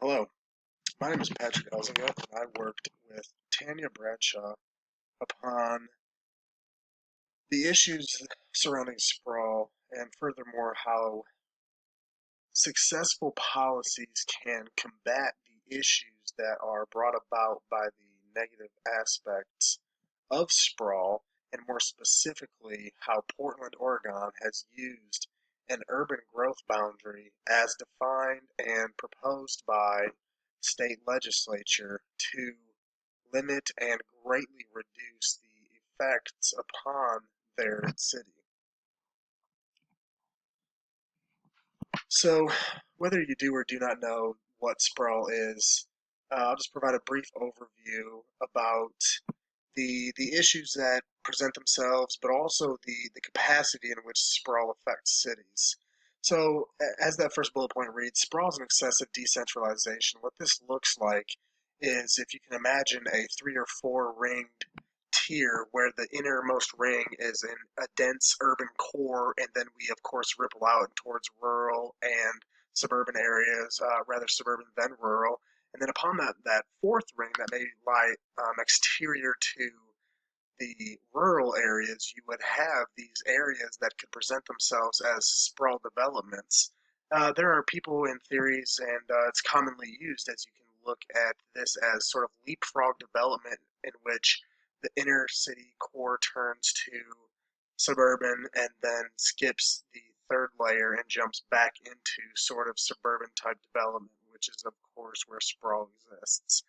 Hello, my name is Patrick Elzinga, and I worked with Tanya Bradshaw upon the issues surrounding sprawl and furthermore how successful policies can combat the issues that are brought about by the negative aspects of sprawl, and more specifically, how Portland, Oregon has used an urban growth boundary as defined and proposed by state legislature to limit and greatly reduce the effects upon their city. So, whether you do or do not know what sprawl is, I'll just provide a brief overview about the issues that present themselves, but also the capacity in which sprawl affects cities. So, as that first bullet point reads, sprawl is an excessive decentralization. What this looks like is if you can imagine a three or four ringed tier where the innermost ring is in a dense urban core, and then we, of course, ripple out towards rural and suburban areas, rather suburban than rural. And then upon that fourth ring that may lie exterior to the rural areas, you would have these areas that could present themselves as sprawl developments. There are people in theories, and it's commonly used as you can look at this as sort of leapfrog development, in which the inner city core turns to suburban and then skips the third layer and jumps back into sort of suburban type development, which is, of course, where sprawl exists.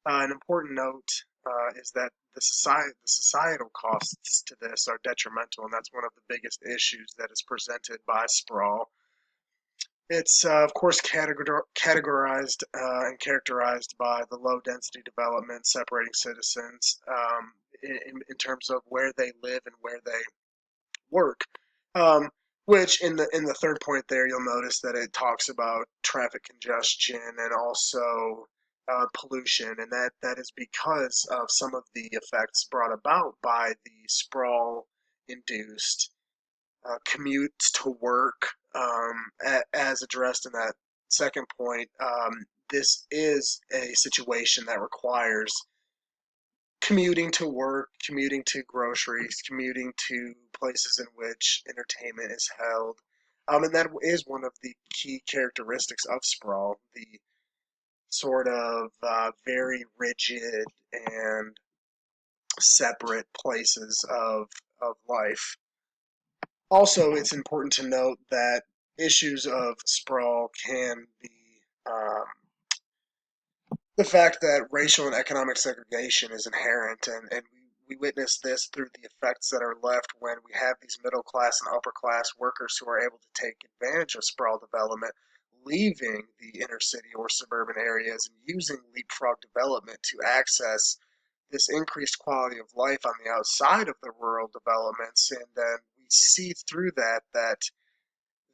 An important note is that the societal costs to this are detrimental, and that's one of the biggest issues that is presented by sprawl. It's, of course, categorized and characterized by the low density development separating citizens in terms of where they live and where they work. Um, which in the third point there, you'll notice that it talks about traffic congestion and also pollution, and that is because of some of the effects brought about by the sprawl-induced commutes to work, as addressed in that second point. This is a situation that requires commuting to work, commuting to groceries, commuting to places in which entertainment is held. And that is one of the key characteristics of sprawl, the sort of very rigid and separate places of life. Also, it's important to note that issues of sprawl can be um, the fact that racial and economic segregation is inherent, and we witness this through the effects that are left when we have these middle class and upper class workers who are able to take advantage of sprawl development, leaving the inner city or suburban areas and using leapfrog development to access this increased quality of life on the outside of the rural developments. And then we see through that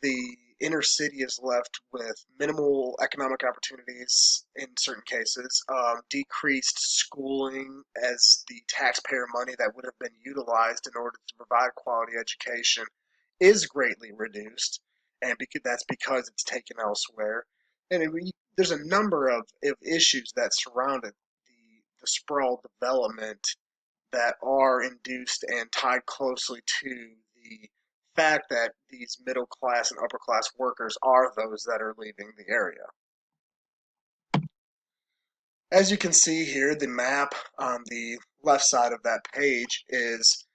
the inner city is left with minimal economic opportunities in certain cases, decreased schooling, as the taxpayer money that would have been utilized in order to provide quality education is greatly reduced, and that's because it's taken elsewhere. And there's a number of issues that surrounded the sprawl development that are induced and tied closely to the fact that these middle class and upper class workers are those that are leaving the area. As you can see here, the map on the left side of that page is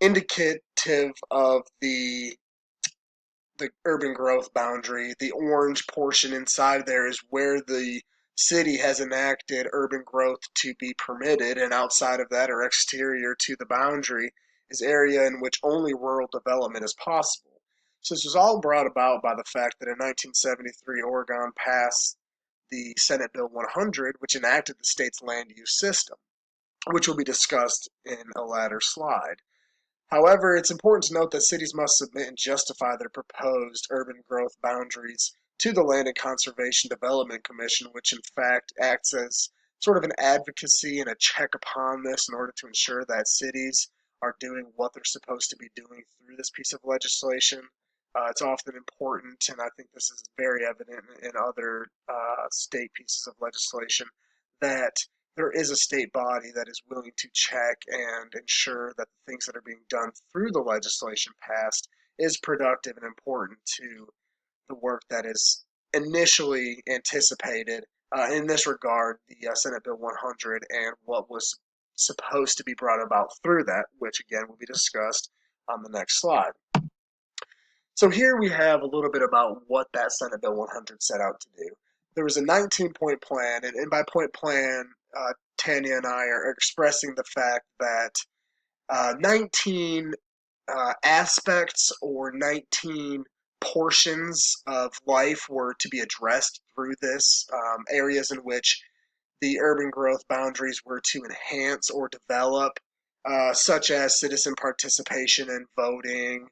indicative of the urban growth boundary. The orange portion inside there is where the city has enacted urban growth to be permitted, and outside of that, or exterior to the boundary, is area in which only rural development is possible. So this was all brought about by the fact that in 1973, Oregon passed the Senate Bill 100, which enacted the state's land use system, which will be discussed in a later slide. However, it's important to note that cities must submit and justify their proposed urban growth boundaries to the Land and Conservation Development Commission, which in fact acts as sort of an advocacy and a check upon this in order to ensure that cities are doing what they're supposed to be doing through this piece of legislation. It's often important, and I think this is very evident in other state pieces of legislation, that there is a state body that is willing to check and ensure that the things that are being done through the legislation passed is productive and important to the work that is initially anticipated. In this regard, the Senate Bill 100 and what was supposed to be brought about through that, which again will be discussed on the next slide. So here we have a little bit about what that Senate Bill 100 set out to do. There was a 19-point plan, and by point plan, Tanya and I are expressing the fact that 19 aspects or 19 portions of life were to be addressed through this, areas in which the urban growth boundaries were to enhance or develop, such as citizen participation in voting,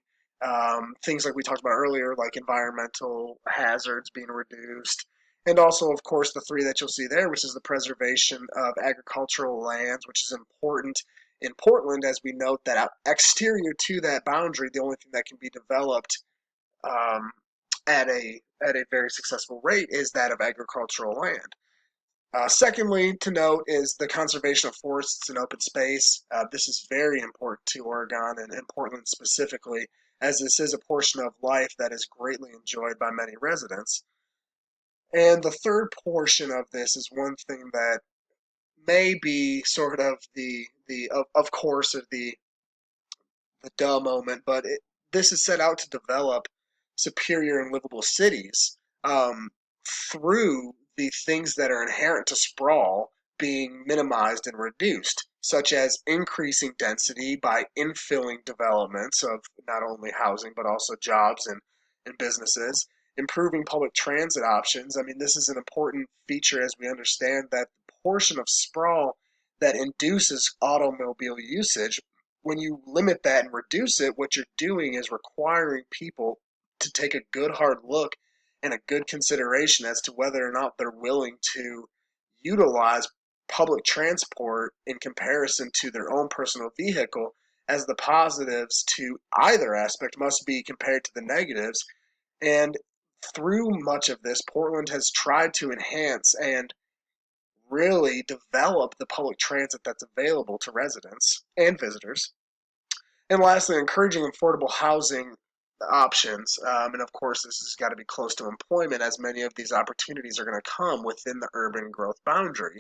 things like we talked about earlier, like environmental hazards being reduced, and also, of course, the three that you'll see there, which is the preservation of agricultural lands, which is important in Portland, as we note that exterior to that boundary, the only thing that can be developed um, at a very successful rate is that of agricultural land. Secondly, to note is the conservation of forests and open space. This is very important to Oregon and Portland specifically, as this is a portion of life that is greatly enjoyed by many residents. And the third portion of this is one thing that may be sort of the of course of the duh moment, but this is set out to develop superior and livable cities um, through the things that are inherent to sprawl being minimized and reduced, such as increasing density by infilling developments of not only housing but also jobs and businesses, improving public transit options. I mean, this is an important feature as we understand that the portion of sprawl that induces automobile usage, when you limit that and reduce it, what you're doing is requiring people to take a good hard look and a good consideration as to whether or not they're willing to utilize public transport in comparison to their own personal vehicle, as the positives to either aspect must be compared to the negatives. And through much of this, Portland has tried to enhance and really develop the public transit that's available to residents and visitors. And lastly, encouraging affordable housing options. And of course, this has got to be close to employment, as many of these opportunities are going to come within the urban growth boundary.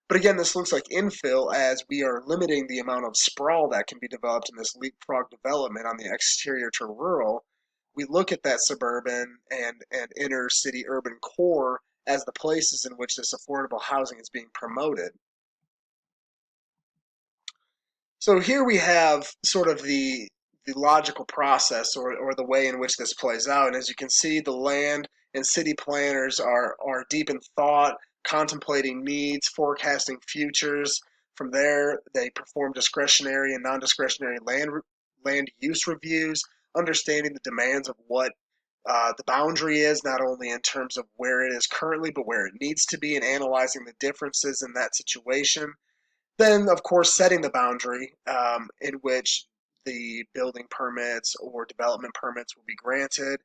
But again, this looks like infill, as we are limiting the amount of sprawl that can be developed in this leapfrog development on the exterior to rural. We look at that suburban and inner city urban core as the places in which this affordable housing is being promoted. So here we have sort of the logical process, or the way in which this plays out. And as you can see, the land and city planners are deep in thought, contemplating needs, forecasting futures. From there, they perform discretionary and non-discretionary land use reviews, understanding the demands of what the boundary is, not only in terms of where it is currently, but where it needs to be, and analyzing the differences in that situation. Then, of course, setting the boundary in which the building permits or development permits will be granted.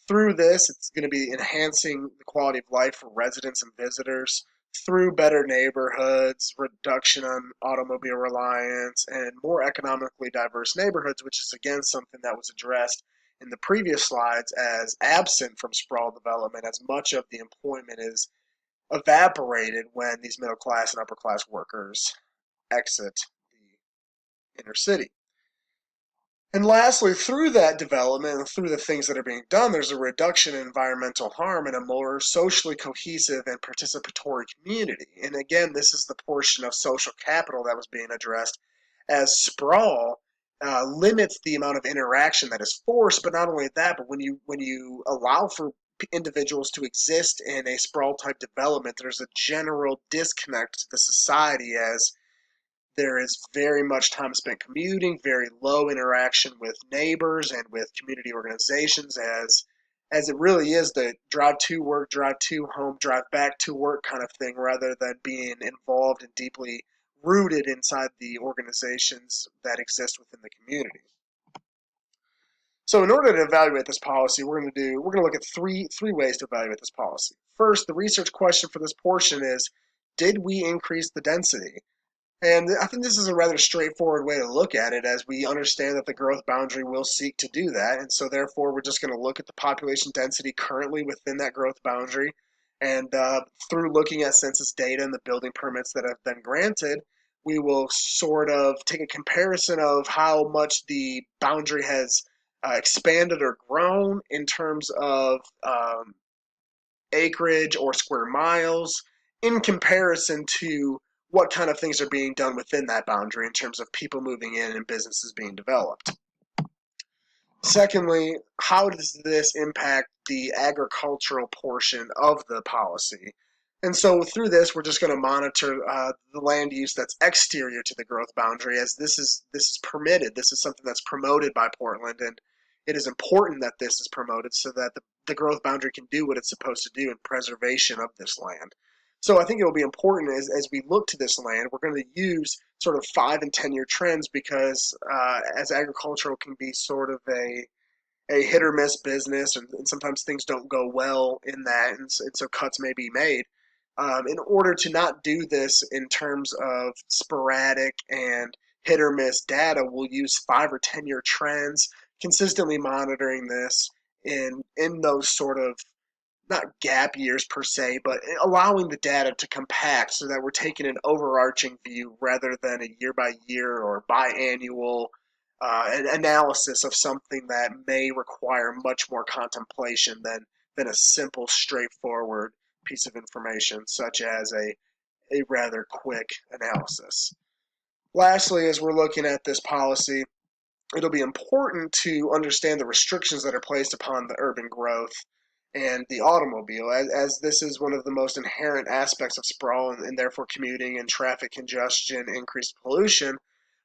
Through this, it's going to be enhancing the quality of life for residents and visitors through better neighborhoods, reduction on automobile reliance, and more economically diverse neighborhoods, which is again something that was addressed in the previous slides as absent from sprawl development, as much of the employment is evaporated when these middle class and upper class workers exit the inner city. And lastly, through that development and through the things that are being done, there's a reduction in environmental harm and a more socially cohesive and participatory community. And again, this is the portion of social capital that was being addressed, as sprawl limits the amount of interaction that is forced. But not only that, but when you allow for individuals to exist in a sprawl type development, there's a general disconnect to the society, as there is very much time spent commuting, very low interaction with neighbors and with community organizations, as it really is the drive to work, drive to home, drive back to work kind of thing, rather than being involved and deeply rooted inside the organizations that exist within the community. So in order to evaluate this policy, we're going to look at three ways to evaluate this policy. First, the research question for this portion is, did we increase the density? And I think this is a rather straightforward way to look at it, as we understand that the growth boundary will seek to do that. And so therefore, we're just going to look at the population density currently within that growth boundary. And through looking at census data and the building permits that have been granted, we will sort of take a comparison of how much the boundary has expanded or grown in terms of acreage or square miles in comparison to what kind of things are being done within that boundary in terms of people moving in and businesses being developed. Secondly, how does this impact the agricultural portion of the policy? And so through this, we're just going to monitor the land use that's exterior to the growth boundary, as this is permitted. This is something that's promoted by Portland, and it is important that this is promoted so that the growth boundary can do what it's supposed to do in preservation of this land. So I think it will be important as we look to this land, we're going to use sort of 5 and 10 year trends, because as agricultural can be sort of a hit or miss business, and sometimes things don't go well in that, and so cuts may be made. In order to not do this in terms of sporadic and hit or miss data, we'll use 5 or 10 year trends, consistently monitoring this in those sort of not gap years per se, but allowing the data to compact so that we're taking an overarching view rather than a year by year or biannual an analysis of something that may require much more contemplation than a simple, straightforward piece of information, such as a rather quick analysis. Lastly, as we're looking at this policy, it'll be important to understand the restrictions that are placed upon the urban growth and the automobile, as this is one of the most inherent aspects of sprawl, and therefore commuting and traffic congestion, increased pollution.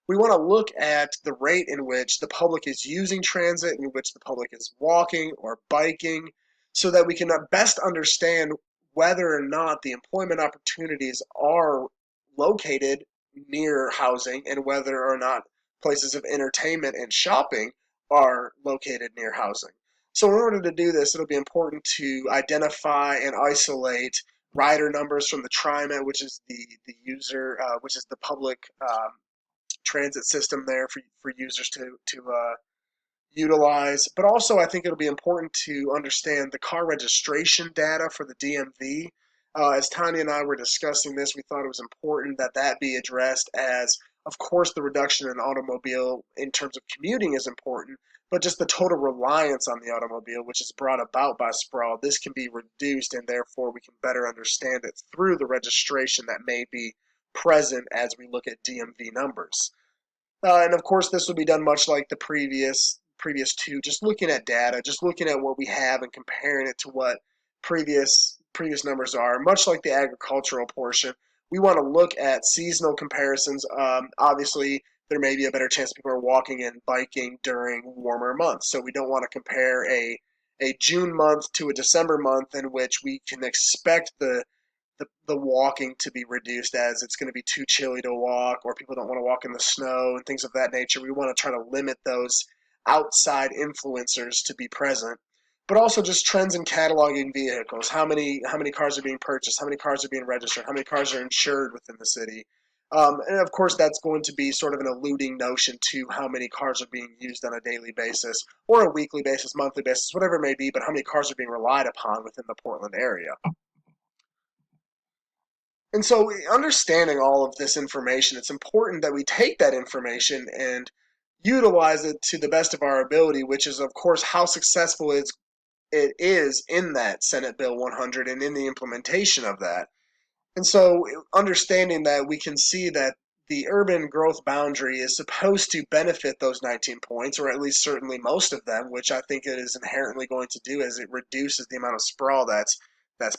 We want to look at the rate in which the public is using transit, in which the public is walking or biking, so that we can best understand whether or not the employment opportunities are located near housing, and whether or not places of entertainment and shopping are located near housing. So in order to do this, it'll be important to identify and isolate rider numbers from the TriMet, which is the user, which is the public transit system there for users to utilize. But also, I think it'll be important to understand the car registration data for the DMV. As Tanya and I were discussing this, we thought it was important that that be addressed, as, of course, the reduction in automobile in terms of commuting is important, but just the total reliance on the automobile, which is brought about by sprawl, this can be reduced, and therefore we can better understand it through the registration that may be present as we look at DMV numbers. And of course, this will be done much like the previous two, just looking at data, just looking at what we have and comparing it to what previous numbers are. Much like the agricultural portion, we want to look at seasonal comparisons. Obviously, there may be a better chance people are walking and biking during warmer months, so we don't want to compare a June month to a December month in which we can expect the walking to be reduced, as it's going to be too chilly to walk, or people don't want to walk in the snow and things of that nature. We want to try to limit those outside influencers to be present. But also just trends in cataloging vehicles. How many cars are being purchased? How many cars are being registered? How many cars are insured within the city? And of course, that's going to be sort of an alluding notion to how many cars are being used on a daily basis, or a weekly basis, monthly basis, whatever it may be, but how many cars are being relied upon within the Portland area. And so, understanding all of this information, it's important that we take that information and utilize it to the best of our ability, which is, of course, how successful it is in that Senate Bill 100 and in the implementation of that. And so, understanding that, we can see that the urban growth boundary is supposed to benefit those 19 points, or at least certainly most of them, which I think it is inherently going to do, as it reduces the amount of sprawl that's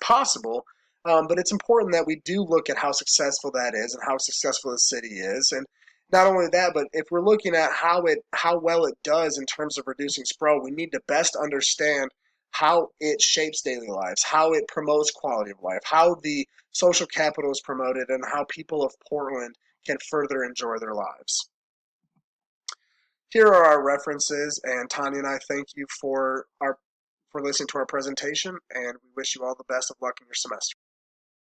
possible. But it's important that we do look at how successful that is and how successful the city is. And not only that, but if we're looking at how well it does in terms of reducing sprawl, we need to best understand how it shapes daily lives, how it promotes quality of life, how the social capital is promoted, and how people of Portland can further enjoy their lives. Here are our references, and Tanya and I thank you for listening to our presentation, and we wish you all the best of luck in your semester.